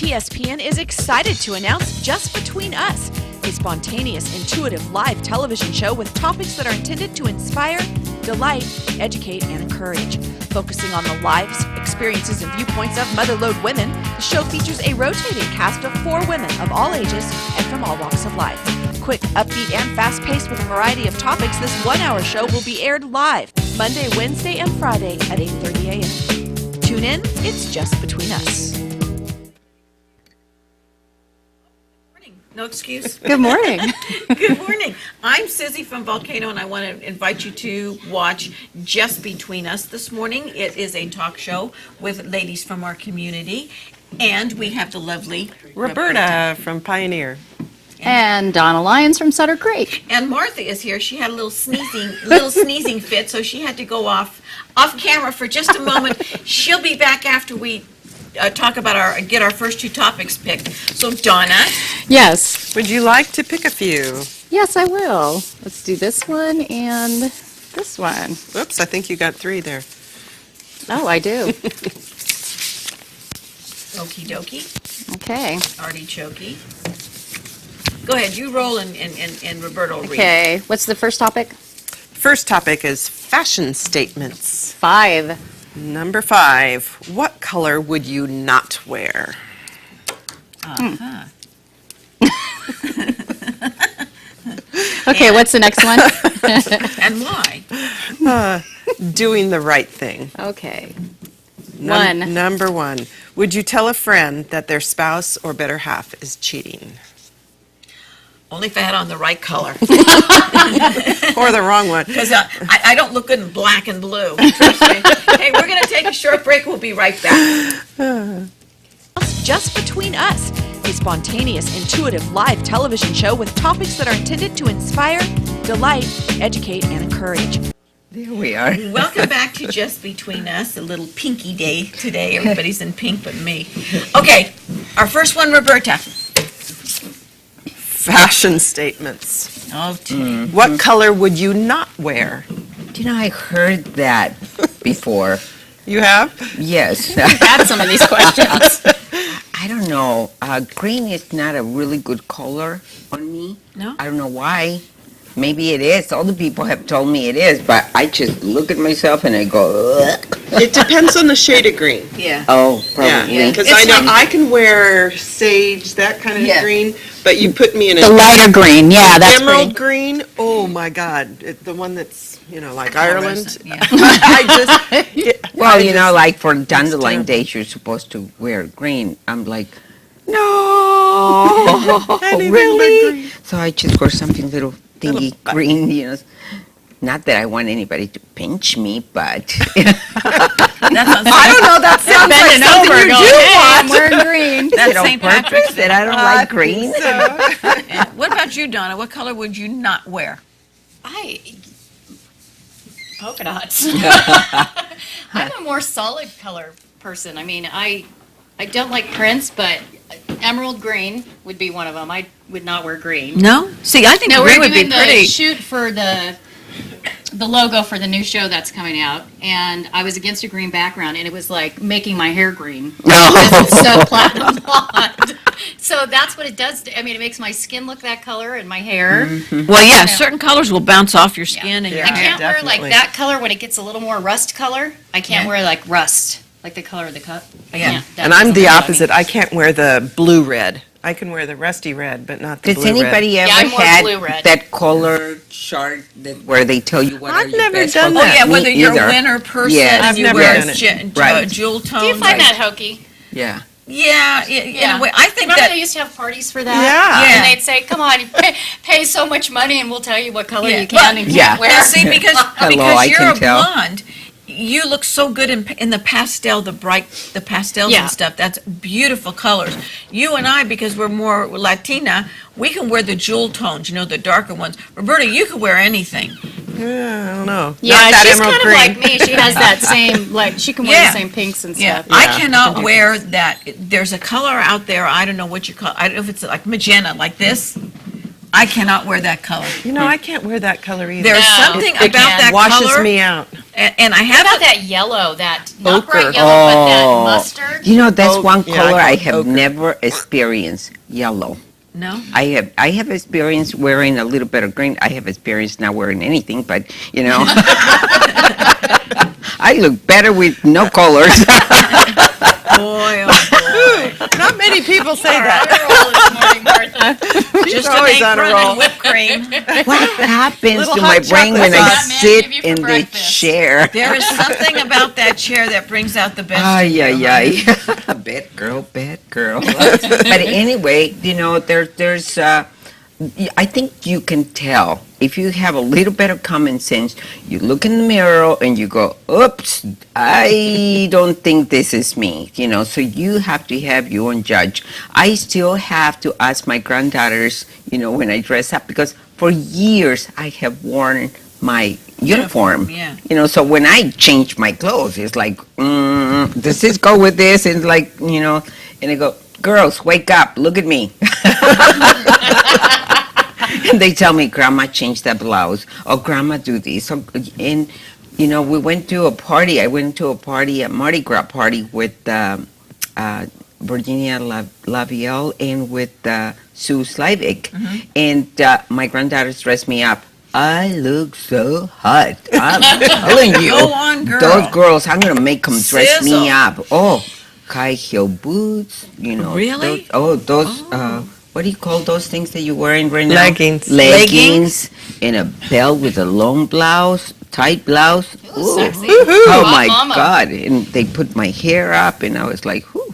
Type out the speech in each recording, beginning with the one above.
TSPN is excited to announce Just Between Us, a spontaneous, intuitive live television show with topics that are intended to inspire, delight, educate, and encourage. Focusing on the lives, experiences, and viewpoints of motherlode women, the show features a rotating cast of 4 women of all ages and from all walks of life. Quick, upbeat, and fast-paced with a variety of topics, this one-hour show will be aired live Monday, Wednesday, and Friday at 8:30 a.m. Tune in, it's Just Between Us. No excuse. Good morning. Good morning. I'm Susie from Volcano, and I want to invite you to watch Just Between Us this morning. It is a talk show with ladies from our community, and we have the lovely Roberta from Pioneer. And Donna Lyons from Sutter Creek. And Martha is here. She had a little sneezing fit, so she had to go off camera for just a moment. She'll be back after we talk about get our first 2 topics picked. So Donna, Yes. Would you like to pick a few? Yes, I will. Let's do this one and this one. Whoops, I think you got 3 there. Oh, I do. okie dokie, Okay. artichokey. Go ahead, you roll and Roberta will read. Okay. What's the first topic? First topic is fashion statements. 5. Number 5, what color would you not wear? Uh-huh. Okay, what's the next one? And why? Doing the right thing. Okay. 1. Number 1, would you tell a friend that their spouse or better half is cheating? Only if I had on the right color. Or the wrong one? Because I don't look good in black and blue. Trust me. Hey, we're going to take a short break. We'll be right back. Just Between Us, a spontaneous, intuitive live television show with topics that are intended to inspire, delight, educate, and encourage. There we are. Welcome back to Just Between Us, a little pinky day today. Everybody's in pink but me. Okay, our first one, Roberta. Fashion statements. Oh, What color would you not wear? You know, I heard that before. You have? Yes. Had some of these questions. I don't know. Green is not a really good color on me. No? I don't know why. Maybe it is. All the people have told me it is, but I just look at myself and I go, ugh. It depends on the shade of green. Yeah. Oh, probably. Yeah, because It's I know like- I can wear sage, that kind of Yeah. green, but you put me in The a lighter green. Yeah, that's emerald pretty. green. Oh my God, the one that's like Ireland. Yeah. I just Well, you know, like for dandelion terrible. days, you're supposed to wear green. I'm like, no, Anything but really? green. So I just wear something little thingy green, you know. Not that I want anybody to pinch me, but That's on I don't know. That sounds like Bending something over you going, do hey, I'm want. wearing green. That's it on St. Patrick's purpose that I don't like green. And what about you, Donna? What color would you not wear? Polka dots. I'm a more solid color person. I mean, I don't like prints, but emerald green would be one of them. I would not wear green. No? See, I think No, green we're would be doing pretty. the shoot for the logo for the new show that's coming out, and I was against a green background, and it was like making my hair green. Because it's so platinum blonde. So that's what it does. I mean, it makes my skin look that color and my hair. Well, yeah, certain colors will bounce off your skin and your I can't wear like definitely. that color when it gets a little more rust color. I can't Yeah. wear like rust, like the color of the cup. Yeah. that And I'm doesn't the bother me. opposite. I can't wear the blue red. I can wear the rusty red, but not the Does blue red. anybody ever I'm more had blue-red. that color chart where they tell you what I've are your never best done Oh, colors? yeah, that. whether Me you're a either. winter person Yes. and I've you never wear done it. Right. jewel tones. Do you find that hokey? Yeah. Yeah, in a way. I think Remember that. they used to have parties for that? Yeah. And they'd say, come on, pay so much money and we'll tell you what color Yeah. you can and Yeah. can't wear. Now, see, because I you're can a tell. blonde, you look so good in the pastel, the pastels Yeah. and stuff. That's beautiful colors. You and I, because we're more Latina, we can wear the jewel tones, the darker ones. Roberta, you could wear anything. Yeah, I don't know. Yeah, Not that she's emerald kind of green. like me. She has that same, like, she can wear Yeah. the same pinks and Yeah, stuff. I cannot wear that. There's a color out there. I don't know what you call. I don't know if it's like magenta, like this. I cannot wear that color. I can't wear that color either. There's No. something It about that washes color, me out. and I How have about that yellow, that, not Ochre. bright yellow, but that Oh. mustard? You know, that's Oak, one yeah, I color call I it have ochre. never experienced. Yellow. No? I have experience wearing a little bit of green. I have experience not wearing anything, but you know, I look better with no colors. Boy, oh boy. Not many people say that. Just an always on a apron roll. and whipped cream. What happens Little to hot my brain when chocolate I sauce. sit Maybe for in the breakfast. chair? There is something about that chair that brings out the best Ay, in you. ay, honey. ay. Bad girl. But anyway, you know, there's, I think you can tell if you have a little bit of common sense. You look in the mirror and you go, oops, I don't think this is me, you know, so you have to have your own judge. I still have to ask my granddaughters, you know, when I dress up, because for years I have worn my uniform. Yeah. You know, so when I change my clothes, it's like, does this go with this? And like, you know, and I go, girls, wake up, look at me. And they tell me, Grandma, change that blouse, or Grandma, do this. So, and, you know, we went to a party. I went to a party, a Mardi Gras party with Virginia Lavielle and with Sue Slavik. And my granddaughters dressed me up. I look so hot. I'm telling you. Go on, girl. Those girls, I'm going to make them dress Sizzle. me up. Oh, high heel boots, you know. Really? Those what do you call those things that you're wearing right now? Leggings. Leggings and a belt with a long blouse, tight blouse. Ooh. Sexy. Oh Hot my mama. God. And they put my hair up and I was like, whew,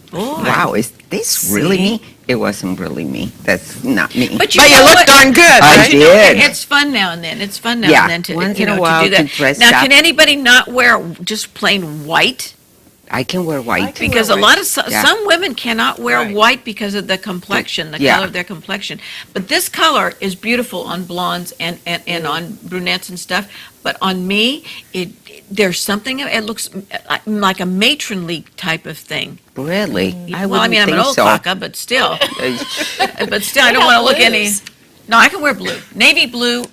Boy. wow, is this really me? It wasn't really me. That's not me. But But you know look what? darn good, I right? did. It's fun now and then. It's fun now Yeah, and then to, once you in a know, while to do to that. dress Now, up. can anybody not wear just plain white? I can wear white. can Because wear a lot of Yeah. some women cannot wear Right. white because of the complexion, the Yeah. color of their complexion. But this color is beautiful on blondes and on brunettes and stuff. But on me, there's something. It looks like a matronly type of thing. Really? I Well, I wouldn't mean, I'm an think old so. caca, but still, but still, I don't got want to look any. blues. No, I can wear blue. Navy blue,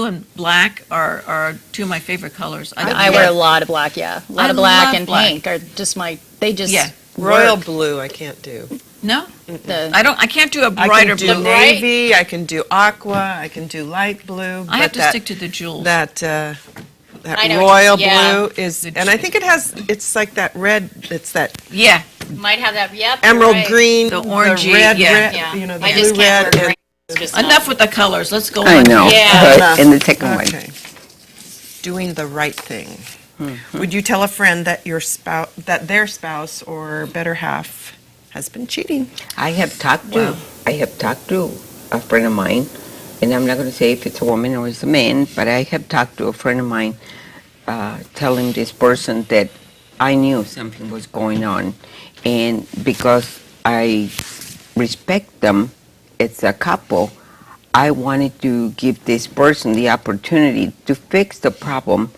and black are two of my favorite colors. I wear a lot of black, yeah. A lot I of black love and black. pink are just they just Yeah. Royal work. blue, I can't do. No, The, I can't do a I brighter can do blue. bright? navy, I can do aqua, I can do light blue. I have but to stick to the jewels. that I know what royal you- yeah. blue is, and I think it's like that red, it's that Yeah, Might have that, yep. you're emerald right. green, The orangey, red, yeah. Yeah. you know, the I blue just can't red. wear and- green. It's just not- enough with the colors. Let's go I on. know. Yeah. And the second one. Okay. Doing the right thing. Would you tell a friend that their spouse or better half has been cheating? I have talked to a friend of mine, and I'm not going to say if it's a woman or it's a man, but I have talked to a friend of mine, telling this person that I knew something was going on, and because I respect them as a couple, I wanted to give this person the opportunity to fix the problem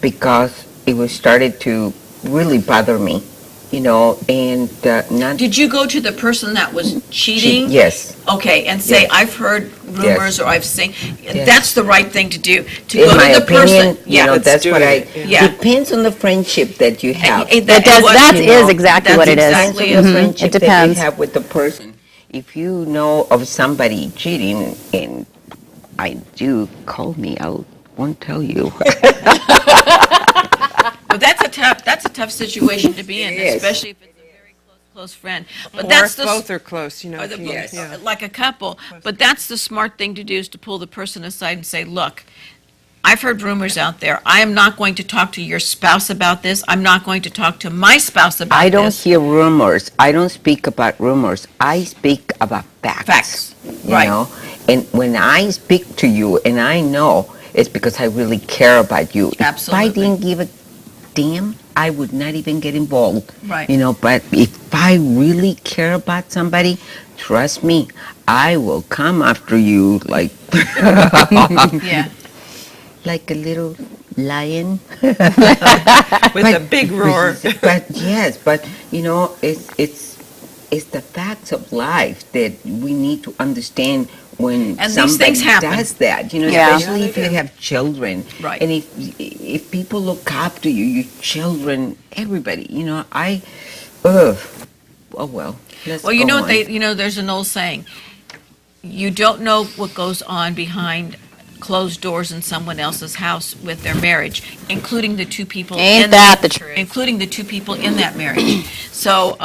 because it was started to really bother me, you know, and not. Did you go to the person that was cheating? Yes. Okay, and say, Yes. I've heard rumors, or I've seen, Yes. that's the right thing to do, to In go my to the opinion, person. you know, let's that's do what it. Yeah. depends on the friendship that you have. that does, that you is know, exactly that's what it is. exactly The it. friendship It that depends. you have with the person. If you know of somebody cheating, and I do, call me. I won't tell you. But that's a tough situation to be in, It is. especially if it's a very close friend. But Or that's if the. both are close, you know. Or if the, you- yeah. like a couple. But that's the smart thing to do, is to pull the person aside and say, look, I've heard rumors out there. I am not going to talk to your spouse about this. I'm not going to talk to my spouse about I don't this. hear rumors. I don't speak about rumors. I speak about facts. Facts. You Right. know? And when I speak to you and I know, it's because I really care about you. If I Absolutely. didn't give a damn, I would not even get involved. Right. You know, but if I really care about somebody, trust me, I will come after you like Yeah. like a little lion. With a big roar. But yes, but you know, it's the facts of life that we need to understand when And these somebody things happen. does that. You know, Yeah. especially if you have children. Right. And if people look up to you, your children, everybody. You know, Ugh. Oh, well. Let's Well, you go know what on. they, there's an old saying, you don't know what goes on behind closed doors in someone else's house with their marriage, including the two people Ain't in that the truth? including the two people in that marriage. So,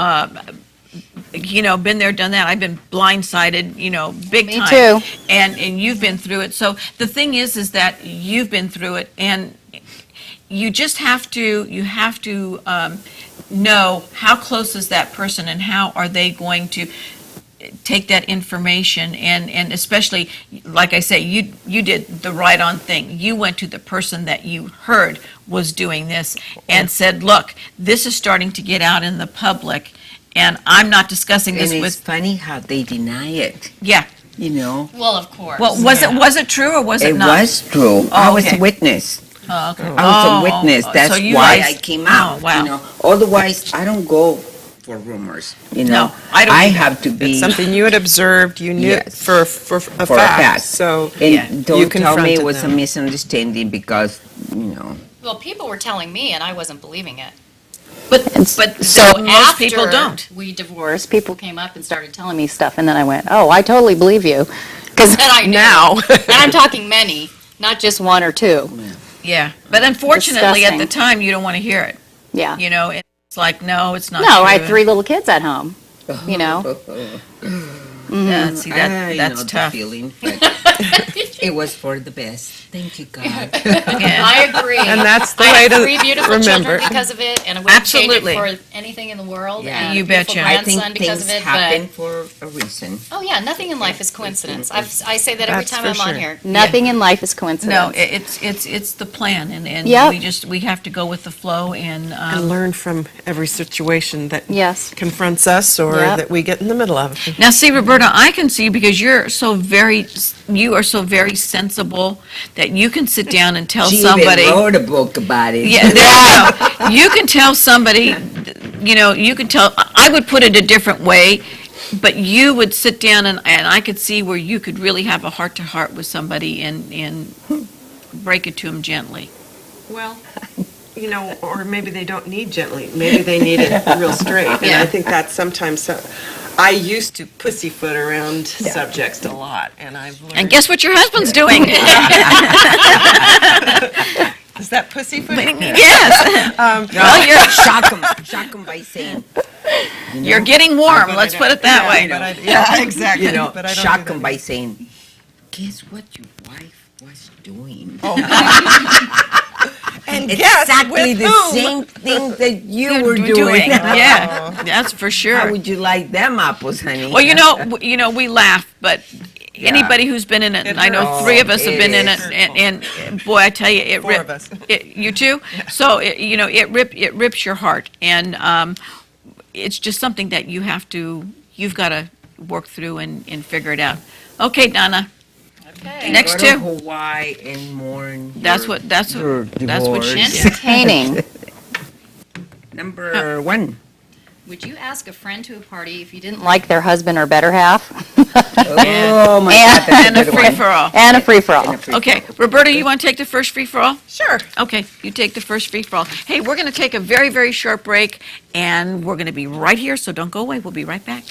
been there, done that. I've been blindsided, big Me time. too. And you've been through it. So the thing is that you've been through it, and you just have to, know how close is that person and how are they going to take that information, and especially, like I say, you did the right on thing. You went to the person that you heard was doing this and said, look, this is starting to get out in the public, and I'm not discussing And this it's with, funny how they deny it, yeah. you know? Well, of course. Well, was it true or was it It not? was true. I was okay. a witness. Oh, okay. I was a witness. so That's you why guys- I came out. Oh, wow. You know, otherwise I don't go for rumors. You know, No, I don't either. have to be It's something you had observed, you knew Yes. for a for a fact, fact. so. And Yeah. don't You tell me it confronted was a them. misunderstanding because Well, people were telling me, and I wasn't believing it. But so most people After don't. we divorced, people came up and started telling me Stuff, and then I went, oh, I totally believe you. Because that I knew. Now. And I'm talking many, not just one or two. Yeah, but unfortunately, at the Disgusting. time, you don't want to hear it. Yeah. It's like, no, it's not No, true. I had 3 little kids at home, you know. Yeah, see, I that's know tough. the feeling. But it was for the best. Thank you, God. Yeah. I agree. And that's the I way have to 3 beautiful remember. children because of it, and I wouldn't Absolutely. change it for anything in the world. Yeah. And You a beautiful betcha. I think grandson because things of it, happen but for a reason. oh yeah, nothing in life is coincidence. I say that every That's time for I'm on sure. here. Nothing in life is coincidence. No, it's the plan, and Yep. we have to go with the flow, and And learn from every situation that Yes. confronts us or Yep. that we get in the middle of. now see, Roberta, I can see because you are so very sensible that you can sit down and tell She somebody. even wrote a book about it. Yeah, there you go. You can tell somebody, you can tell, I would put it a different way, but you would sit down and I could see where you could really have a heart-to-heart with somebody and break it to them gently. Well, or maybe they don't need gently. Maybe they need it real straight. And Yeah. I think that's sometimes, I used to pussyfoot around subjects a lot, and I've learned. And guess what your husband's doing? Is that pussyfooting? Yes. Well, Shock 'em by saying, you're getting warm, let's put it that way. Yeah, exactly. you know, But I don't shock do them that. by saying, guess what your wife was doing? And guess Exactly with the whom? same thing that you were Doing. doing. Yeah, that's for How sure. would you like them apples, honey? Well, we laugh, but anybody who's been in it, and I know hurts. 3 of us have It been in is. it, and boy, I tell you, it 4 of us. You too? So, it rips your heart, and it's just something that you've got to work through and figure it out. Okay, Donna, Okay. next Go to two. Hawaii and mourn. That's your- what, that's your what, that's what she divorce. did. Entertaining. Number 1. Would you ask a friend to a party if you didn't Like their husband or better half. Oh, my God, that's And a a good one. free-for-all. And a free-for-all. And a free-for-all. Okay, Roberta, you want to take the first free-for-all? Sure. Okay, you take the first free-for-all. Hey, we're going to take a very, very short break, and we're going to be right here, so don't go away. We'll be right back.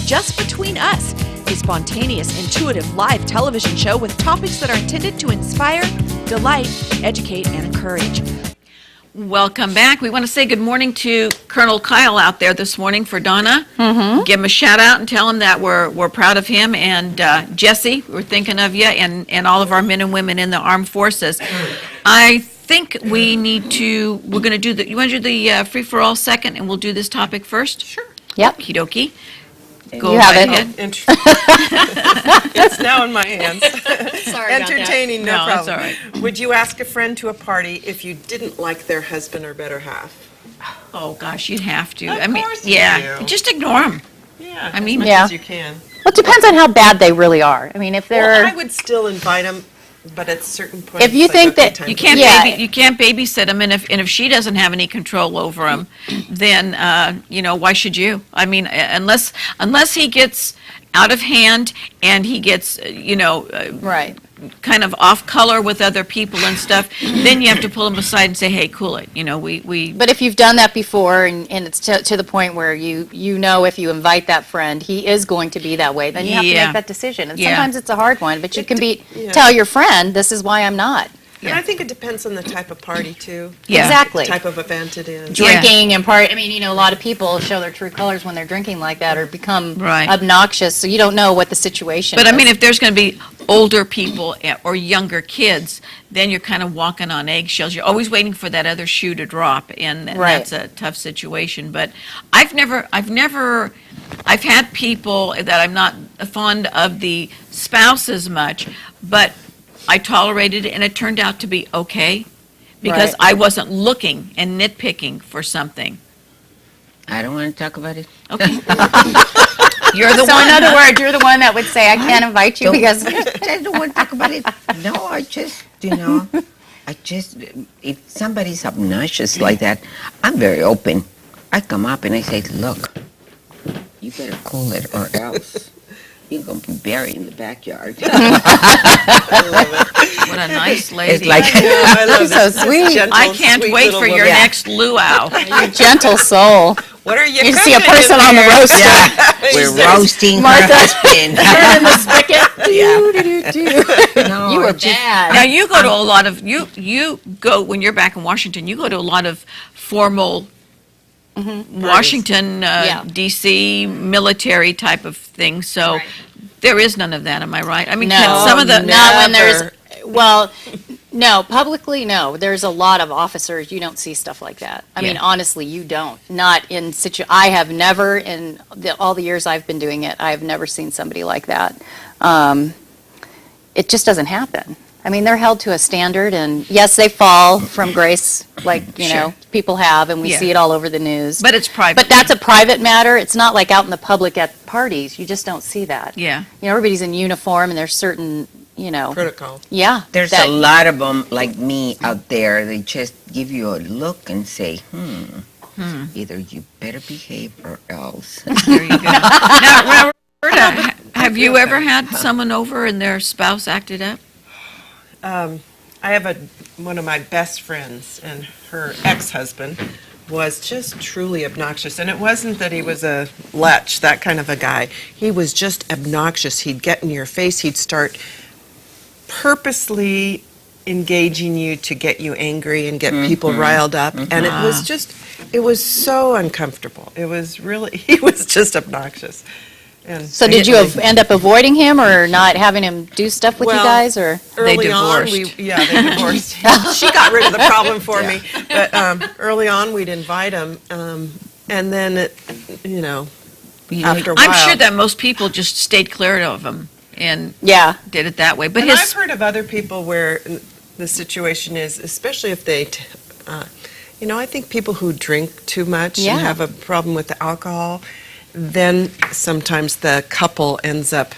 Just Between Us, a spontaneous, intuitive live television show with topics that are intended to inspire, delight, educate, and encourage. Welcome back. We want to say good morning to Colonel Kyle out there this morning for Donna. Give him a shout out and tell him that we're proud of him. And Jesse, we're thinking of you, and all of our men and women in the armed forces. I think we're going to do you want to do the free-for-all second, and we'll do this topic first? Sure. Yep. Okey dokey. Go You have right it. ahead. It's now in my hands. Sorry about that. Entertaining, no No, that's problem. all right. Would you ask a friend to a party if you didn't like their husband or better half? Oh, gosh, you'd have to. Of I mean, course you yeah, do. just ignore him. Yeah, I mean- as much Yeah. as you can. Well, it depends on how bad they really are. I mean, if Well, they're, I would still invite them, but at a certain point. If you it's think okay, that time You to can't Yeah. you can't babysit him, and if she doesn't have any control over him, then why should you? I mean, unless he gets out of hand and he gets right. kind of off color with other people and stuff, then you have to pull them aside and say, hey, cool it. You know, we But if you've done that before and it's to the point where you know if you invite that friend, he is going to be that way, then you have to Yeah. make that decision. And Yeah. sometimes it's a hard one, but you can yeah. tell your friend, this is why I'm not. And I think it depends on the type of party too. Yeah. Exactly. The type of event it is. Yeah. Drinking and part. I mean, you know, a lot of people show their true colors when they're drinking like that or become Right. obnoxious, so you don't know what the situation But is. I mean, if there's going to be older people or younger kids, then you're kind of walking on eggshells. You're always waiting for that other shoe to drop, and Right. that's a tough situation. But I've had people that I'm not fond of the spouse as much, but I tolerated it, and it turned out to be okay because Right. I wasn't looking and nitpicking for something. I don't want to talk about it. Okay. You're the So one. in other huh? words, you're the one that would say, I can't invite you Don't- because, I don't want to talk about it. No, I just, if somebody's obnoxious like that, I'm very open. I come up and I say, look, you better cool it or else you're going to be buried in the backyard. What a nice lady. It's like, I love She's so this sweet. gentle, I can't sweet wait little for your woman. next luau. you gentle soul. What are you You see a cooking person in on the there? roaster. we're roasting her Martha. husband. in the spigot. No, You I were just- bad. Now you go to a lot of you go when you're back in Washington. You go to a lot of formal Washington, Yeah. D.C. military type of things. So Right. there is none of that. Am I right? I mean, No. can some of the Not when Never. well, no, publicly, no. There's a lot of officers, you don't see stuff like that. I mean, Yeah. honestly, you don't. Not in I have never, in all the years I've been doing it, I have never seen somebody like that. It just doesn't happen. I mean, they're held to a standard, and yes, they fall from grace, like, you know, people have, and we Yeah. see it all over the news. but it's private. But that's a private matter. It's not like out in the public at parties. You just don't see that. yeah. You know, everybody's in uniform, and there's certain, you know, Protocol. yeah. There's that- a lot of them like me out there. They just give you a look and say, either you better behave or else. There you go. Now, Roberta, have you ever had someone over and their spouse acted up? I have one of my best friends, and her ex-husband was just truly obnoxious. And it wasn't that he was a lech, that kind of a guy. He was just obnoxious. He'd get in your face. He'd start purposely engaging you to get you angry and get people riled up. And it was it was so uncomfortable. It was really, he was just obnoxious. And So I did didn't you end up avoiding him or not having him do stuff with you Well, guys, or? Early on, divorced. they divorced. She got rid of the problem for me. But early on, we'd invite him, and then it, after a while. I'm sure that most people just stayed clear of him and Yeah. did it that way. But And I've his heard of other people where the situation is, especially if they, I think people who drink too much Yeah. and have a problem with the alcohol, then sometimes the couple ends up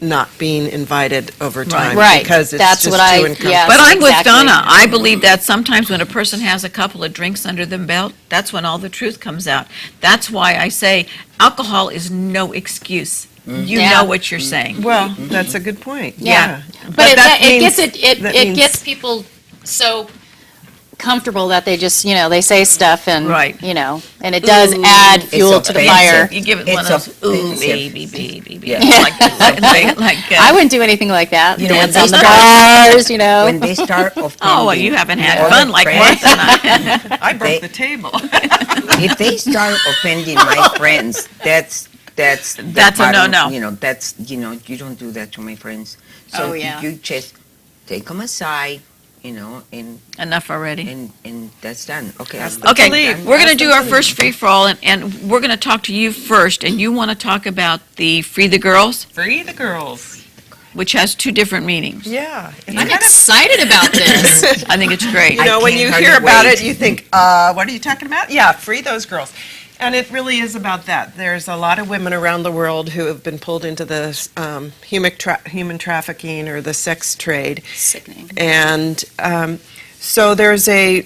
not being invited over time. Right. Because it's That's just what too I- uncomfortable. yeah. But I'm with exactly. Donna. I believe that sometimes when a person has a couple of drinks under their belt, that's when all the truth comes out. That's why I say alcohol is no excuse. You Yeah. know what you're saying. Well, that's a good point. Yeah. Yeah. But that it means- gets that it means- gets people so comfortable that they just, they say stuff and, Right. and it does add fuel It's to the offensive. fire. You give it one It's of those, ooh, offensive. baby, baby. Yeah. I wouldn't do anything like that. You know, Dance when on they the start- bars, When they start offending. Oh, well, you haven't had other fun like friends, Martha and I. I broke They- the table. If they start offending my friends, that's the That's a bottom, no-no. You don't do that to my friends. So Oh, yeah. you just take them aside, and Enough already. that's done. Okay. Okay, leave. we're going to Ask do them our to first free-for-all, and we're going to talk to you first, and you want to talk about the Free the Girls, Free the girls. which has two different meanings. Yeah. It's I'm kind of- excited about this. I think it's great. You know, when can't you hardly hear about wait. it, you think, what are you talking about? Yeah, free those girls. And it really is about that. There's a lot of women around the world who have been pulled into the human trafficking or the sex trade. Sickening. And so there's a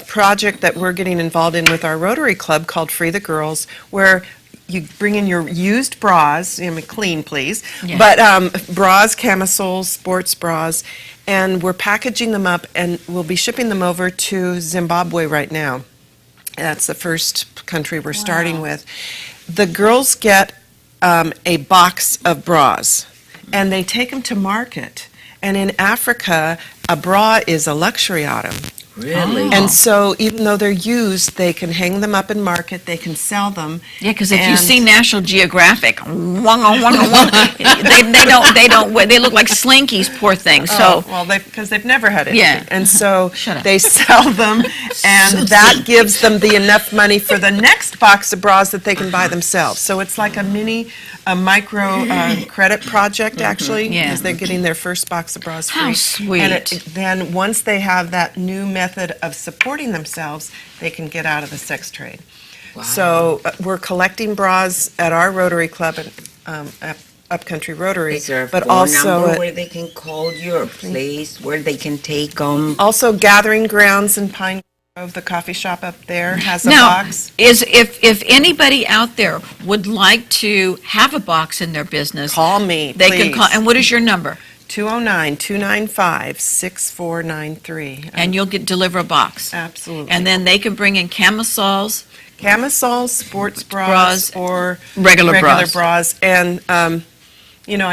project that we're getting involved in with our Rotary Club called Free the Girls, where you bring in your used bras, clean please, Yeah. but bras, camisoles, sports bras, and we're packaging them up and we'll be shipping them over to Zimbabwe right now. That's the first country we're starting with. The girls get a box of bras and they take them to market. And in Africa, a bra is a luxury item. Really? And so even though they're used, they can hang them up in market, they can sell them. Yeah, because if you And- see National Geographic, they look like slinkies, poor things. So well, because they've never had anything. Yeah. And so Shut up. they sell them, and that gives them the enough money for the next box of bras that they can buy themselves. So it's like a micro credit project, actually, Yeah. because they're getting their first box of bras free. How sweet. And then once they have that new method of supporting themselves, they can get out of the sex trade. So we're collecting bras at our Rotary Club at Upcountry Rotary, Is there a but phone also number where they can call your place, where they can take them? also Gathering Grounds in Pine Grove, the coffee shop up there has a now, box. if anybody out there would like to have a box in their business, Call me, they please. can call. And what is your number? 209-295-6493. And you'll deliver a box. Absolutely. And then they can bring in camisoles. Camisoles, sports Bras, bras, or regular bras. And, I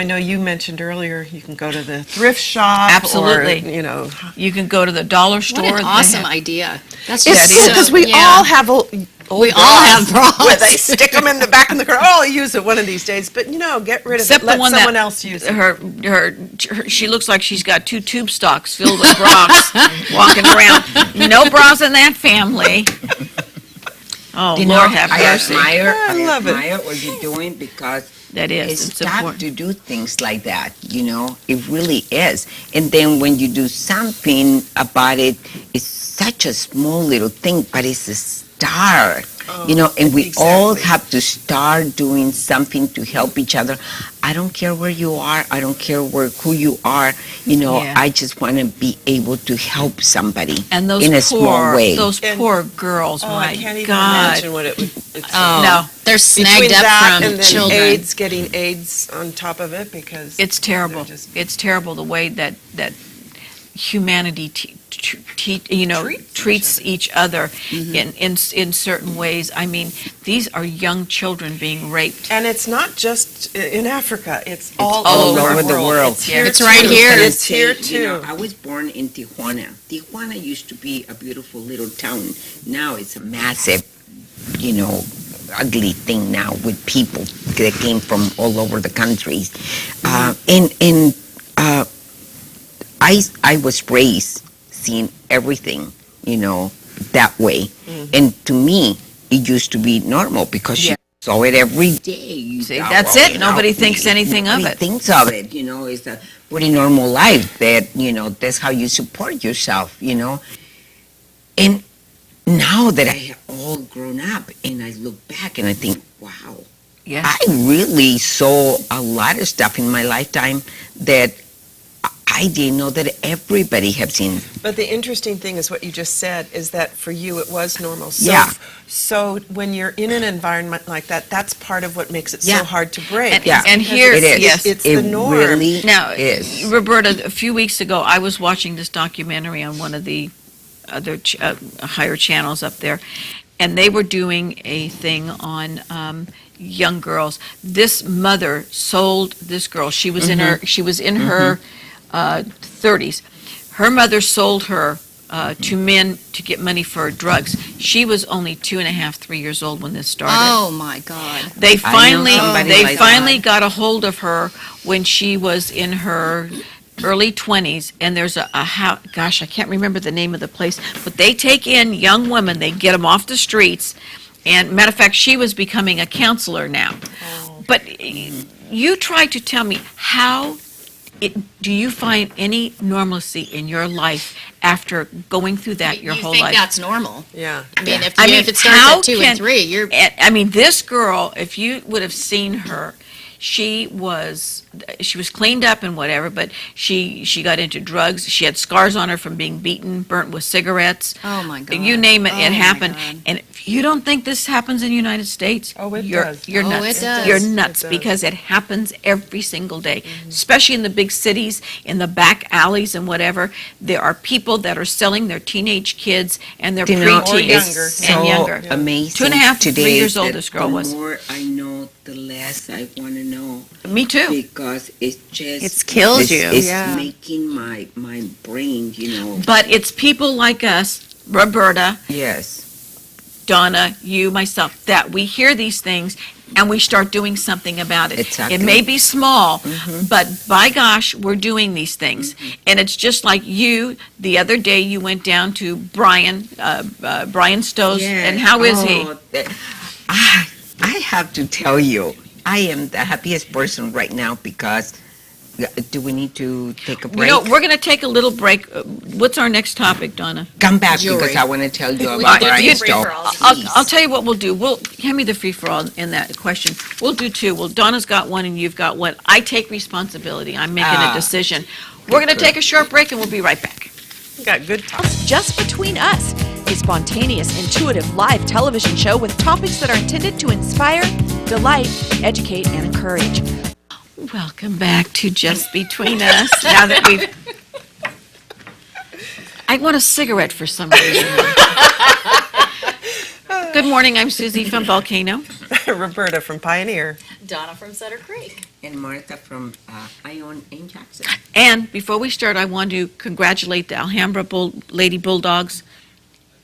know you mentioned earlier, you can go to the thrift shop. Absolutely. Or, You can go to the dollar store. What an They awesome have- idea. That's It's just cool because we all have we all have bras. where they stick them in the back of the car. Oh, I'll use it one of these days. But get rid of Except it. Let the one someone that else use it. her, she looks like she's got 2 tube stocks filled with bras walking around. No bras in that family. Oh, You Lord know, have I mercy. I love it. admire what you're doing because That is, it's it's tough important. to do things like that, It really is. And then when you do something about it, it's such a small little thing, but it's a start, and we all exactly. have to start doing something to help each other. I don't care where you are. I don't care who you are. Yeah. I just want to be able to help somebody And those in a poor, small way. those And- poor girls, Oh, my I can't even God. imagine what it would. Oh, No. they're Between snagged up that from and then children. AIDS, getting AIDS on top of it because It's terrible. they're just- It's terrible the way that humanity treats each other in certain ways. I mean, these are young children being raped. And it's not just in Africa; it's all all over over the world. It's, here It's right too. here. And And it's here too. I was born in Tijuana. Tijuana used to be a beautiful little town. Now it's a massive, ugly thing now with people that came from all over the countries. I was raised seeing everything, that way. And to me, it used to be normal because you saw it every day. You See, thought, that's well, it. Nobody thinks anything of nobody it. thinks of it, it's a pretty normal life that, that's how you support yourself, And now that I have all grown up and I look back and I think, wow, Yeah. I really saw a lot of stuff in my lifetime that I didn't know that everybody have seen. But the interesting thing is what you just said is that for you it was normal. So, Yeah. So when you're in an environment like that, that's part of what makes it Yeah. so hard to break. And- Yeah. and here- it is. yes. It's it the norm. really Now, is. Roberta, a few weeks ago, I was watching this documentary on one of the other higher channels up there, and they were doing a thing on young girls. This mother sold this girl. She was in her 30s. Her mother sold her to men to get money for drugs. She was only 2.5, 3 years old when this started. Oh, my God. They finally, somebody they like finally got a hold of her when she was in her early 20s, and there's a house, gosh, I can't remember the name of the place, but they take in young women, they get them off the streets, and matter of fact, she was becoming a counselor now. But you try to tell me, do you find any normalcy in your life after going through that your you whole think life? that's normal? Yeah. I mean, if, I mean, if it starts how at 2 can- and 3, you're I mean, this girl, if you would have seen her, she was cleaned up and whatever, but she got into drugs. She had scars on her from being beaten, burnt with cigarettes. Oh, my God. You name it, Oh, it my happened. God. And You don't think this happens in the United States? Oh, it You're- does. You're Oh, nuts. it does. You're It nuts does. because it happens every single day, especially in the big cities, in the back alleys and whatever. There are people that are selling their teenage kids and their You know, preteens younger. it's and so younger. amazing 2.5 to 3 today years old that this girl was. The more I know, the less I want to know. Me too. Because it's just It's killed it's, you. It's Yeah. making my brain, But it's people like us, Roberta, Yes. Donna, you, myself, that we hear these things and we start doing something about it. Exactly. It may be small, but by gosh, we're doing these things. And it's just like you, the other day you went down to Brian Stowe's, and how is he? I have to tell you, I am the happiest person right now because. Do we need to take a break? We're going to take a little break. What's our next topic, Donna? Come back Jewelry. because I want to tell you We about can do Brian free Stowe. for all. I'll tell you what we'll do. Hand me the free-for-all in that question. We'll do two. Well, Donna's got one and you've got one. I take responsibility. I'm making a decision. We're going to take a short break and we'll be right back. You got good talk. Just Between Us, a spontaneous, intuitive live television show with topics that are intended to inspire, delight, educate, and encourage. Welcome back to Just Between Us. Now that we've... I want a cigarette for some reason. Good morning, I'm Susie from Volcano. Roberta from Pioneer. Donna from Sutter Creek. And Martha from Ione and Jackson. And before we start, I want to congratulate the Alhambra Lady Bulldogs.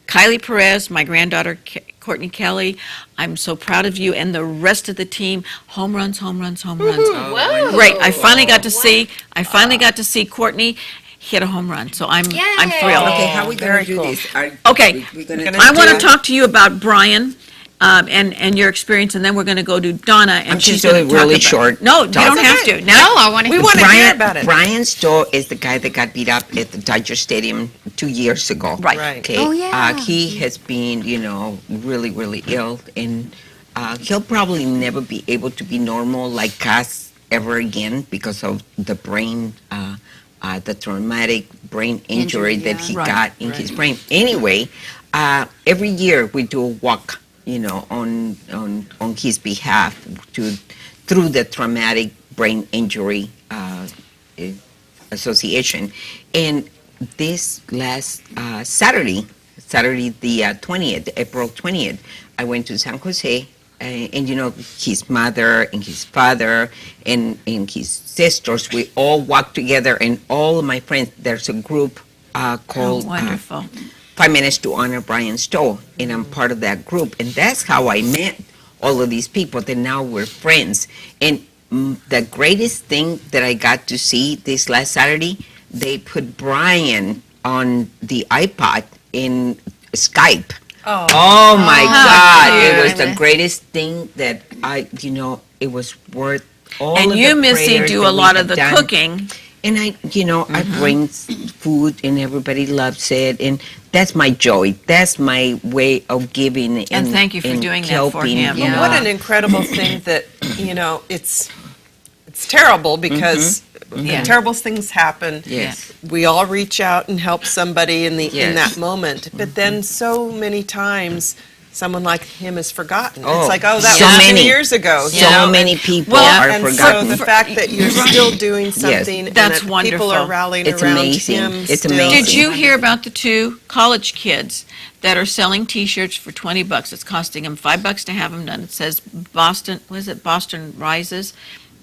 Kylie Perez, my granddaughter Courtney Kelly, I'm so proud of you, and the rest of the team. Home runs, home runs, home runs. Whoa. Great. I finally got to see Courtney hit a home run, so I'm thrilled. Okay, how are we going Very to do cool. this? Okay. We're gonna Gonna I want to do- talk to you about Brian and your experience, and then we're going to go to Donna, and I'm she's just going doing to talk really about- short. No, you don't have to. Now, I want to. We want to hear about it. Brian Stowe is the guy that got beat up at the Dodger Stadium 2 years ago. Right. Right. Okay. Oh, yeah. He has been, really, really ill, and he'll probably never be able to be normal like us ever again because of the brain, the traumatic brain injury that he Right, got in his brain. Anyway, every year we do a walk, on his behalf through the traumatic brain injury association, and this last Saturday the 20th, April 20th, I went to San Jose, and his mother and his father and his sisters, we all walked together, and all of my friends, there's a group called wonderful. 5 Minutes to Honor Brian Stowe, and I'm part of that group, and that's how I met all of these people that now we're friends. And the greatest thing that I got to see this last Saturday, they put Brian on the iPod in Skype. Oh my God! It was the greatest thing that it was worth all. And of you, the Missy, prayers do that a we lot have of the done. cooking. And I bring food and everybody loves it, and that's my joy. That's my way of giving And thank you for doing that for helping, him. you Well, know. what an incredible thing that, it's terrible because Yeah. terrible things happen. Yes. We all reach out and help somebody in Yes. that moment. But then so many times someone like him is forgotten. Oh, It's like, that so was many. 2 years ago. So many people Well, are And forgotten. so the fact that you're still doing something and That's that wonderful. people are rallying It's around amazing. him It's still. amazing. Did you hear about the two college kids that are selling T-shirts for $20? It's costing them $5 to have them done. It says Boston Rises,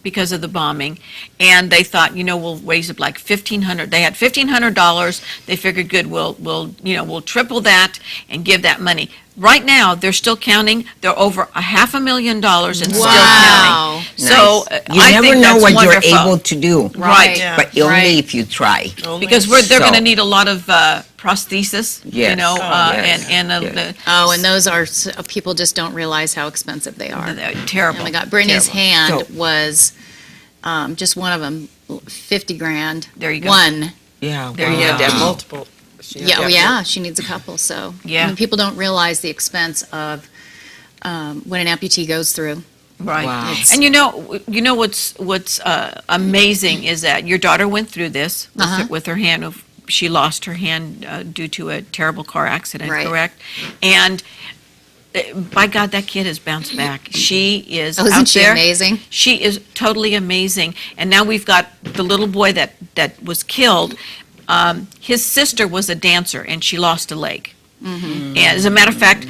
because of the bombing, and they thought, we'll raise up like $1,500. They had $1,500. They figured, good, we'll triple that and give that money. Right now, they're still counting. They're over $500,000 and still Wow. counting. So Nice. You I never think know that's what wonderful. you're able to do, Right. Yeah. but only Right. if you try. Only- Because they're going to So- need a lot of prosthesis, Yes. Yes. and Yes. Oh, and those are, people just don't realize how expensive they are. they're Oh terrible. my God, Brittany's Terrible. hand So- was, just one of them, 50 grand. There you go. One. Yeah. There you You go. had to have multiple. She had to Yeah, have yeah, she needs a couple, so. Yeah. I mean, people don't realize the expense of, what an amputee goes through. Right. Wow. And what's amazing is that your daughter went through this with her hand. She lost her hand due to a terrible car accident, Right. correct? And by God, that kid has bounced back. She is Oh, isn't out she there. amazing? She is totally amazing. And now we've got the little boy that was killed. His sister was a dancer, and she lost a leg. And as a matter of fact,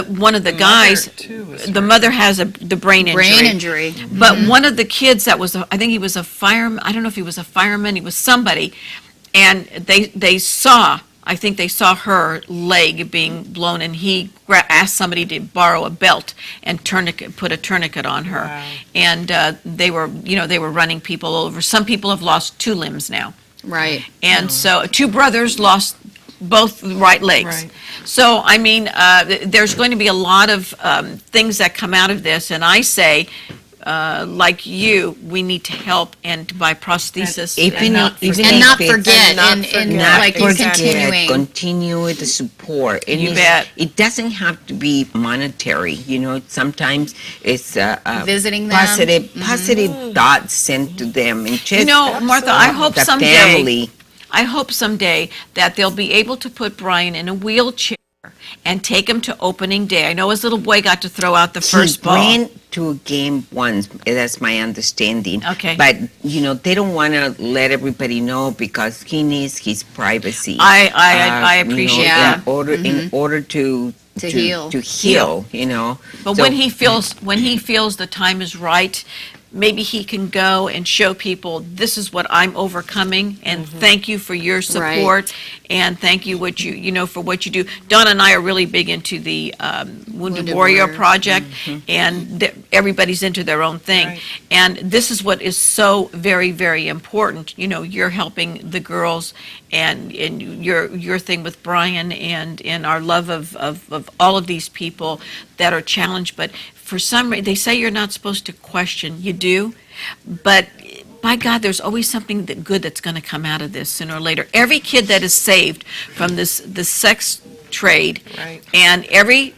one of the guys, mother, too, was the hurt. mother has the brain injury. Brain injury. But one of the kids that was, I think he was a fireman, I don't know if he was a fireman, he was somebody, and they saw, I think they saw her leg being blown, and he asked somebody to borrow a belt and put a tourniquet on her. Wow. And they were running people over. Some people have lost 2 limbs now. Right. And so 2 brothers lost both right legs. Right. So, I mean, there's going to be a lot of things that come out of this, and I say, like you, we need to help and to buy prosthesis. Even not even And if not it's forget, not and forget. not like you forget, continuing. continue with the support. And You it's- bet. It doesn't have to be monetary. Sometimes it's Visiting them. positive thoughts sent to them, and just You know, Martha, I hope the someday, family. I hope someday that they'll be able to put Brian in a wheelchair and take him to opening day. I know his little boy got to throw out the first He ball. went to a game once. That's my understanding. Okay. But they don't want to let everybody know because he needs his privacy. I appreciate that. In order to heal. To heal. But So- when he feels the time is right, maybe he can go and show people, this is what I'm overcoming, and thank you for your support, and thank you for what you do. Donna and I are really big into the Wounded Warrior Warrior. Project, and everybody's into their own thing. Right. And this is what is so very, very important. You're helping the girls, and your thing with Brian, and our love of all of these people that are challenged, but for some reason, they say you're not supposed to question. You do, but by God, there's always something good that's going to come out of this sooner or later. Every kid that is saved from the sex trade, Right. and every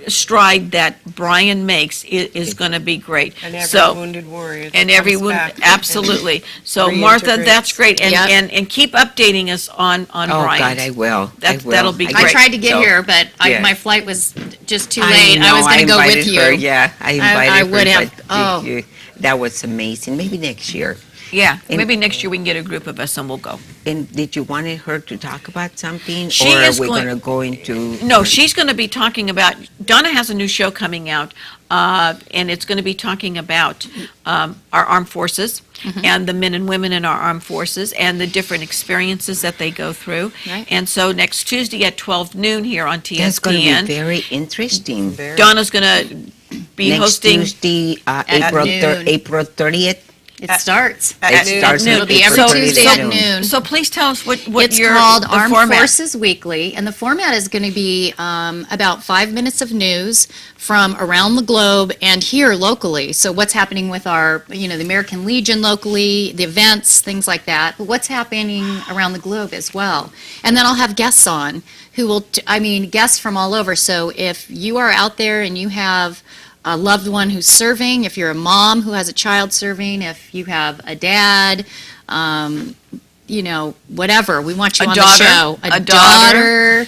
stride that Brian makes is going to be great. And every So. wounded warrior. that And every comes wound, back absolutely. So Martha, reintegrates. that's great, and, Yep. and keep updating us on Oh Brian. God, I will. That'll be I great. tried to get So- here, but Yeah. my flight was just too I late. I know, was going to go with invited you. her, yeah, I invited I her. would have- but that was amazing. Maybe next year. Yeah, And- maybe next year we can get a group of us and we'll go. And did you want her to talk about something, She or is are we going- going to go into? No, she's going to be talking about, Donna has a new show coming out, and it's going to be talking about our armed forces and the men and women in our armed forces and the different experiences that they go through. Right. And so next Tuesday at 12 noon here on TSPN. That's going to be very interesting. Very- Donna's going to be Next hosting. Tuesday, At April noon. 30th. It starts. At It noon. starts noon. It'll be every So- Tuesday so- at noon. So please tell us what It's your called the Armed format. Forces Weekly, and the format is going to be about 5 minutes of news from around the globe and here locally. So what's happening with the American Legion locally, the events, things like that, but what's happening around the globe as well. And then I'll have guests on who will, guests from all over. So if you are out there and you have a loved one who's serving, if you're a mom who has a child serving, if you have a dad, whatever, we want you A on daughter, the show. a daughter.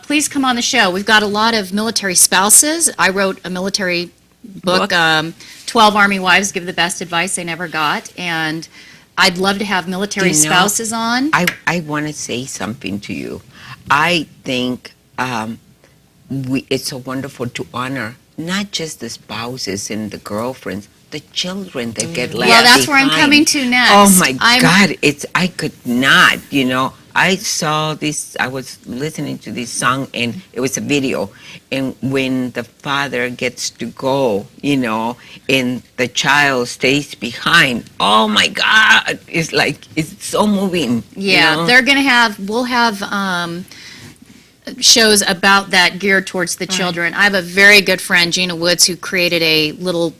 Please come on the show. We've got a lot of military spouses. I wrote a military book, 12 Army Wives Give the Best Advice They Never Got, and I'd love to have military You know, spouses on. I want to say something to you. I think it's so wonderful to honor not just the spouses and the girlfriends, the children that get left Well, that's where I'm behind. coming to next. Oh my I'm- God! I could not. I saw this. I was listening to this song, and it was a video. And when the father gets to go, and the child stays behind. Oh my God! It's so moving. Yeah, we'll have shows about that geared towards the children. I have a very good friend, Gina Woods, who created a little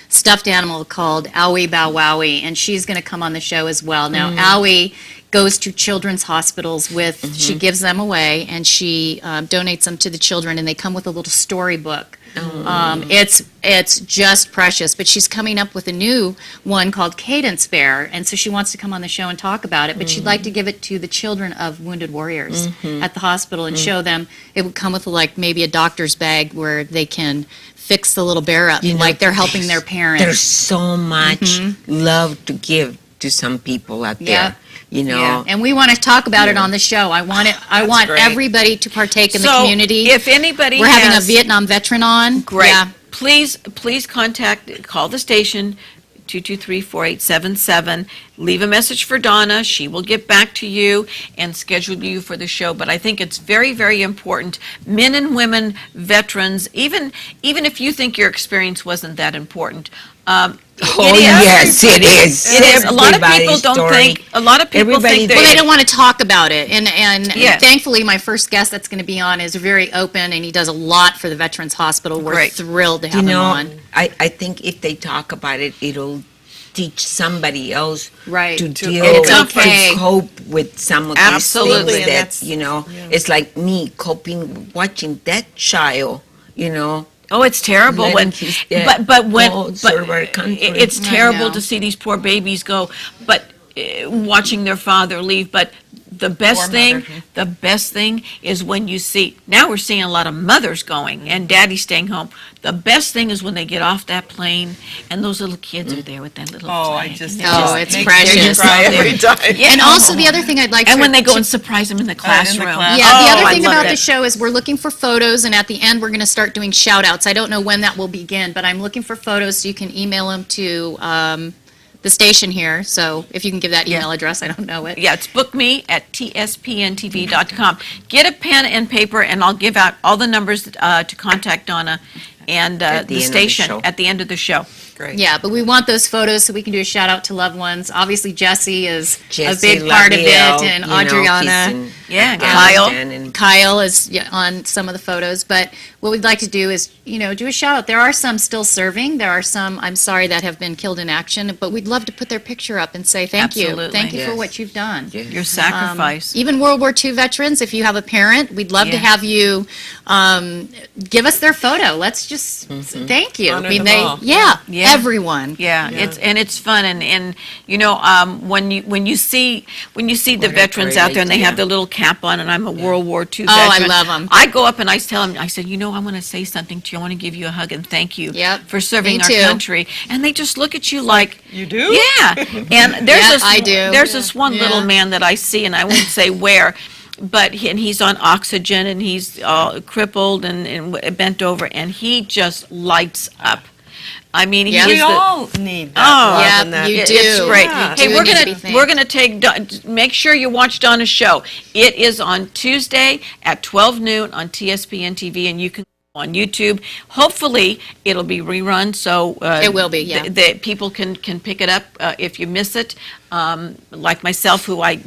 stuffed animal called Owie Bow Wowie, and she's going to come on the show as well. Now, Owie goes to children's hospitals she gives them away, and she donates them to the children, and they come with a little storybook It's just precious. But she's coming up with a new one called Cadence Bear, and so she wants to come on the show and talk about it. But she'd like to give it to the children of wounded warriors at the hospital and show them. It would come with like maybe a doctor's bag where they can fix the little bear up, like they're helping their parents. There's so much love to give to some people out there. Yeah. And we want to talk about it on the show. I want great. everybody to partake in the So, community. if anybody We're having a has- Vietnam veteran on. Great. Yeah. Please call the station, 223-4877. Leave a message for Donna. She will get back to you and schedule you for the show. But I think it's very, very important. Men and women, veterans, even if you think your experience wasn't that important, Oh, yes, it is. It is. A lot of people Everybody's don't story. think. A lot of people think Well, they they. don't want to talk about it. And Yeah. thankfully, my first guest that's going to be on is very open, and he does a lot for the Veterans Hospital. We're Great. thrilled to have You him know, on. I think if they talk about it, it'll teach somebody else Right. to To deal, It's okay. to cope with some of Absolutely. these And things that, you know, it's like me coping, watching that child, you know. Oh, it's terrible Letting when, his dad serve our country. it's I terrible know. to see these poor babies go, but watching their father leave. But the best thing is when you see, now we're seeing a lot of mothers going and daddy staying home. The best thing is when they get off that plane and those little kids are there with that little flag. it's makes precious. me cry every time. And also, the other thing I'd like And to when they go and surprise them in the classroom. class. Yeah, the Oh, other I thing love about that. the show is we're looking for photos, and at the end, we're going to start doing shout-outs. I don't know when that will begin, but I'm looking for photos, so you can email them to the station here. So if you can give that email address, I don't know it. Yeah, it's bookme@tspntv.com. Get a pen and paper, and I'll give out all the numbers to contact Donna and At the the end of the station show. at the end of the show. Great. Yeah, but we want those photos so we can do a shout-out to loved ones. Obviously, Jesse is a Jesse big part of it, Labiel, and you know, Adriana. he's in Yeah, Afghanistan and Kyle is on some of the photos, but what we'd like to do is, do a shout out. There are some still serving. There are some, I'm sorry, that have been killed in action, but we'd love to put their picture up and say thank you. Absolutely. Thank you for Yes. what you've done. Your sacrifice. Even World War II veterans, if you have a parent, we'd love to Yeah. have you give us their photo. Let's just thank you. Honor I mean, them all. Yeah. everyone. Yeah, it's fun and when you see the What a veterans great out there and they have idea. their little cap on and I'm a World War II Oh, I veteran. love 'em. I go up and I tell them, I said, I want to say something to you. I want to give you a hug and thank you Yep, for serving me our too. country. And they just look at you like, You do? yeah. And there's Yeah, this I do. there's this one little Yeah. man that I see and I won't say where. But he's on oxygen and he's crippled and bent over and he just lights up. I mean, he Yeah. is We the, all need that Oh, love yeah, and that. you it- do. It's great. Yeah. Hey, You we're do need to be gonna take. Make sure you watch Donna's show. It is on Tuesday at 12 noon on TSPN TV, and you can go on YouTube. Hopefully, it'll be rerun, so It will be, yeah. The people can pick it up if you miss it. Like myself, who I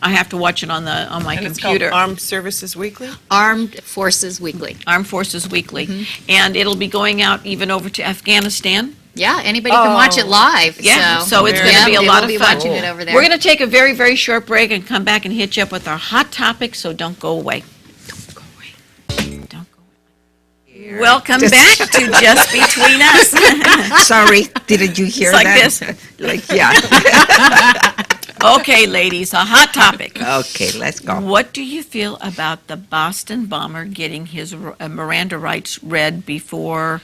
have to watch it on my And it's called computer. Armed Services Weekly? Armed Forces Weekly. Armed Forces Weekly, and it'll be going out even over to Afghanistan. Yeah, anybody can watch it live. Yeah, so it's very going to be a they lot will of be fun. watching it over there. We're going to take a very, very short break and come back and hit you up with our hot topic, so don't go away. Don't go away. Don't go away. Welcome back to Just Between Us. sorry, didn't you hear It's like that? this. Like, yeah. Okay, ladies, a hot topic. Okay, let's go. What do you feel about the Boston bomber getting his Miranda rights read before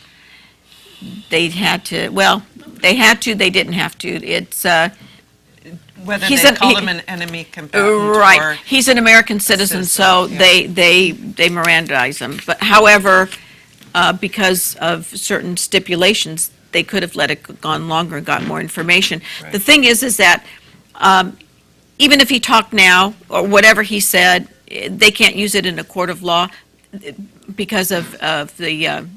they had to? Well, they had to, they didn't have to. It's Whether He's they an- call he- him an enemy combatant right. or He's an American citizen, so yeah. they Mirandize him. But however, because of certain stipulations, they could have let it gone longer and got more information. The thing is that even if he talked now or whatever he said, they can't use it in a court of law because of the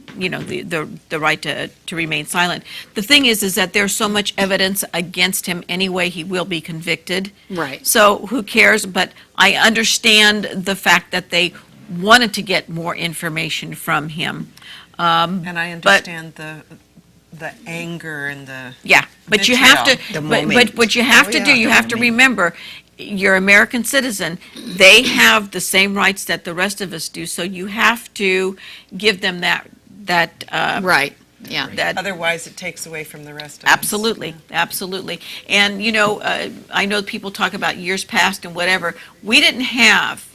the right to remain silent. The thing is that there's so much evidence against him anyway. He will be convicted. Right. So who cares? But I understand the fact that they wanted to get more information from him. And I understand the anger and the Yeah, but you have to, The but moment. what you have to do, you have to remember, you're American citizen. They have the same rights that the rest of us do, so you have to give them Right, yeah. that Otherwise, it takes away from the rest of us. Absolutely, absolutely. And, I know people talk about years past and whatever. We didn't have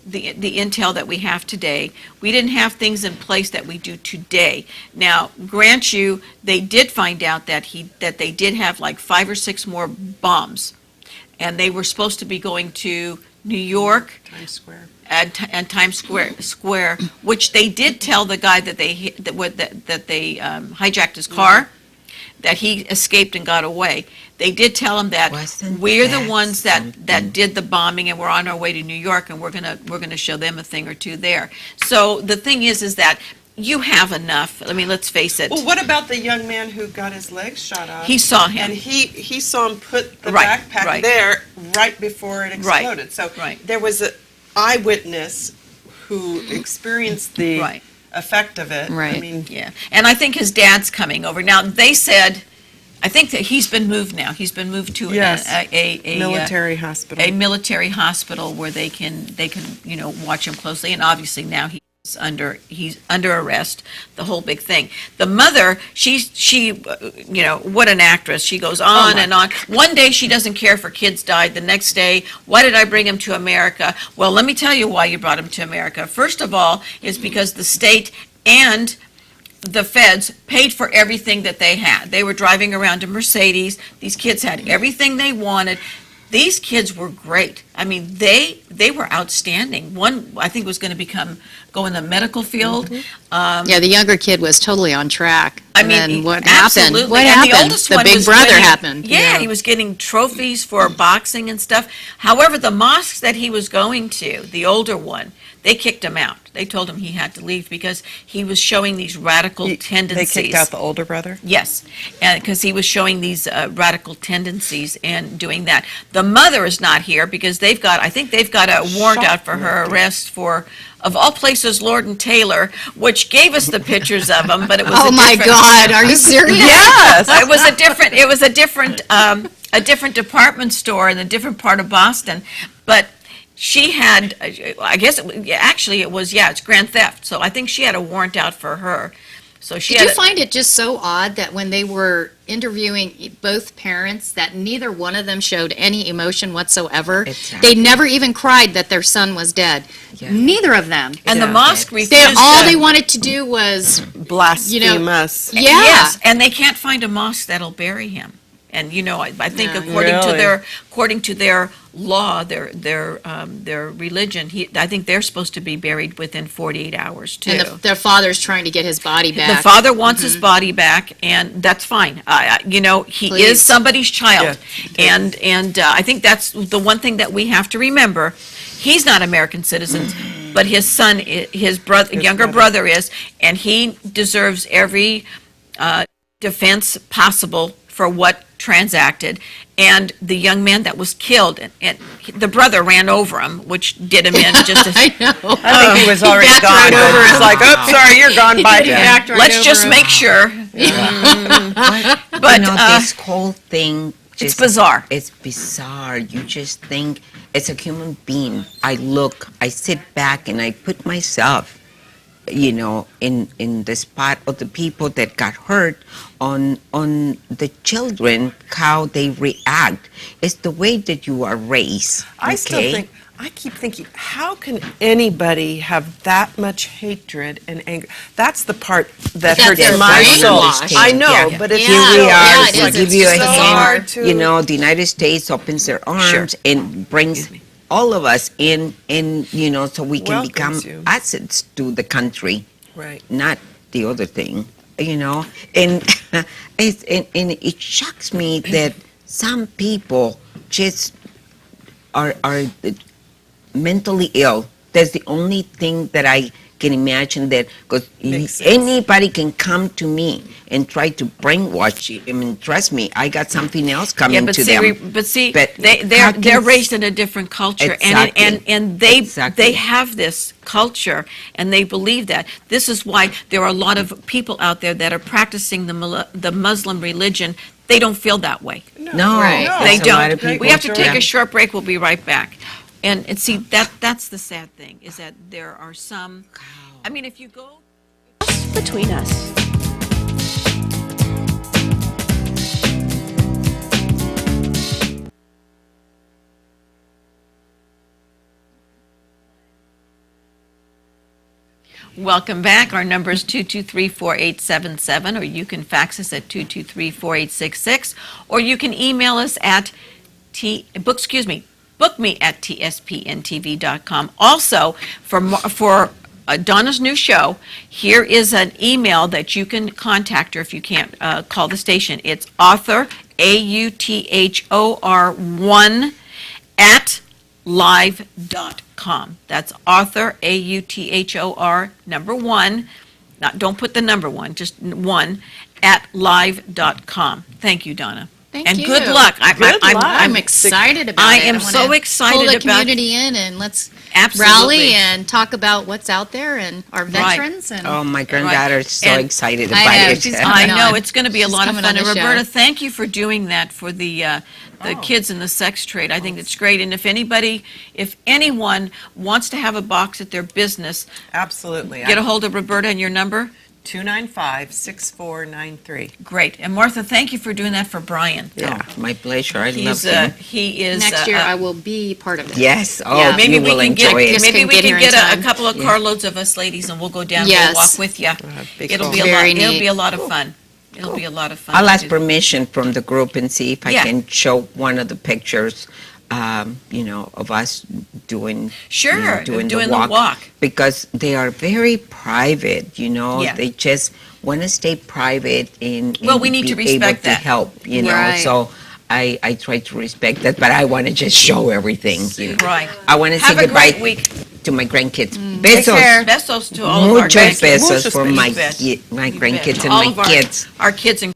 the intel that we have today. We didn't have things in place that we do today. Now, grant you, they did find out that they did have like 5 or 6 more bombs. And they were supposed to be going to New York Times Square. and Times Square, which they did tell the guy that they hijacked his car, that he escaped and got away. They did tell him that Wasn't we're the that ones that something? did the bombing, and we're on our way to New York, and we're gonna show them a thing or two there. So the thing is that you have enough. I mean, let's face it. Well, what about the young man who got his legs shot off? He saw him. And he saw him put the Right, backpack right. there right before it Right, exploded. So right. there was an eyewitness who experienced the Right. effect of it. I Right. mean, Yeah, and I think his dad's coming over. Now, they said, I think that he's been moved now. He's been moved to Yes. a military hospital. a military hospital where they can watch him closely, and obviously now he's under arrest, the whole big thing. The mother, she what an actress. She goes on and on. One day she doesn't care if her kids died. The next day, why did I bring him to America? Well, let me tell you why you brought him to America. First of all, is because the state and the feds paid for everything that they had. They were driving around in Mercedes. These kids had everything they wanted. These kids were great. I mean, they were outstanding. One, I think, was going to go in the medical field. Yeah, the younger kid was totally on track. I And mean, then what absolutely. happened? What And happened? the oldest The one big was brother winning- happened. Yeah, he was getting trophies for boxing and stuff. However, the mosques that he was going to, the older one, they kicked him out. They told him he had to leave because he was showing these radical They tendencies. kicked out the older brother? Yes, and because he was showing these radical tendencies and doing that. The mother is not here because I think they've got a warrant out for her arrest for, of all places, Lord and Taylor, which gave us the pictures of them, but it was Oh my God, are you serious? Yes, it was a different department store in a different part of Boston, but she had, I guess, it's grand theft, so I think she had a warrant out for her. So she Did had you find it just so odd that when they were interviewing both parents, that neither one of them showed any emotion whatsoever? Exactly. They never even cried that their son was dead. Yeah. Neither of them. and the Yeah. mosque refused All to- they wanted to do was, Blaspheme us. yeah. Yes, and they can't find a mosque that'll bury him. And I think No. according to their law, their religion, I think they're supposed to be buried within 48 hours too. And their father's trying to get his body The back. father wants his body back, and that's fine. He Please. is somebody's child, Yeah. and I think that's the one thing that we have to remember. He's not American citizen, but his son, his younger brother is, and he deserves every defense possible for what transacted. And the young man that was killed, and the brother ran over him, which did him in just a I know. I think he was already backed gone. right but over it's him. like, oh, sorry, you're gone. Bye, He Dad. backed right Let's over just him. make sure. But This whole thing it's bizarre. It's bizarre. You just think, as a human being, I sit back and I put myself, in the spot of the people that got hurt, on the children, how they react. It's the way that you are raised. I keep thinking, how can anybody have that much hatred and anger? That's the part that Because hurts they're my soul. brainwashed. I know, Yeah. but it's Yeah. Here we are, Yeah, it to is. give It's you a so hand. hard to- The United States opens their arms and brings all of us in, so we can become Welcomes you. assets to the country, Right. not the other thing, And it shocks me that some people just are mentally ill. That's the only thing that I can imagine, that because Makes sense. anybody can come to me and try to brainwash you. I mean, trust me, I got something else coming to them. But But they're how can- they're raised in a different culture, Exactly. and they Exactly. have this culture, and they believe that. This is why there are a lot of people out there that are practicing the Muslim religion. They don't feel that way. No, Right. They there's a lot of don't. We people- have to take Yeah. a short break. We'll be right back. And see, that's the sad thing, is that there are some, I mean, if you go Just Between Us. Welcome back. Our number is 223-4877, or you can fax us at 223-4866, or you can email us at book me at tspntv.com. Also, for Donna's new show, here is an email that you can contact her if you can't call the station. It's author, AUTHOR1 at live.com. That's author, AUTHOR, number one, don't put the number one, just one, at live.com. Thank you, Donna. Thank and you. good luck. I'm excited about I it. am wanna so excited pull the about- community in and let's Absolutely. rally and talk about what's out there and our Right. veterans. And Oh, my granddaughter is so And- excited I about know, it. she's I coming know, on. it's going to be a She's lot of coming fun. on And the show. Roberta, thank you for doing that for the kids in the sex trade. I think it's great. And if anyone wants to have a box at their business, Absolutely. get a hold of Roberta and your number. 295-6493. Great. And Martha, thank you for doing that for Brian. Yeah, my pleasure. I love He's him. he is next year I will be part of it. Yes. Oh, yeah, maybe you we will can enjoy get it. Just maybe can we get can here in get a time. couple of carloads of us ladies and we'll go down Yes. and walk with you. Be It'll cool. be Very it'll neat. be a lot of fun. It'll be a lot of fun. I'll to ask do. permission from the group and see if I Yeah. can show one of the pictures, of us doing, Sure, doing doing the the walk. walk. Because they are very private, Yeah. They just want to stay private and Well, we need be to respect able that. to help, Right. So I try to respect that, but I want to just show everything, Right. I want to say Have a goodbye great week. to my grandkids. Take Besos. care. Besos to all of our Muchos grandkids. besos for You my bet. my You bet. grandkids To and all my of kids. our kids and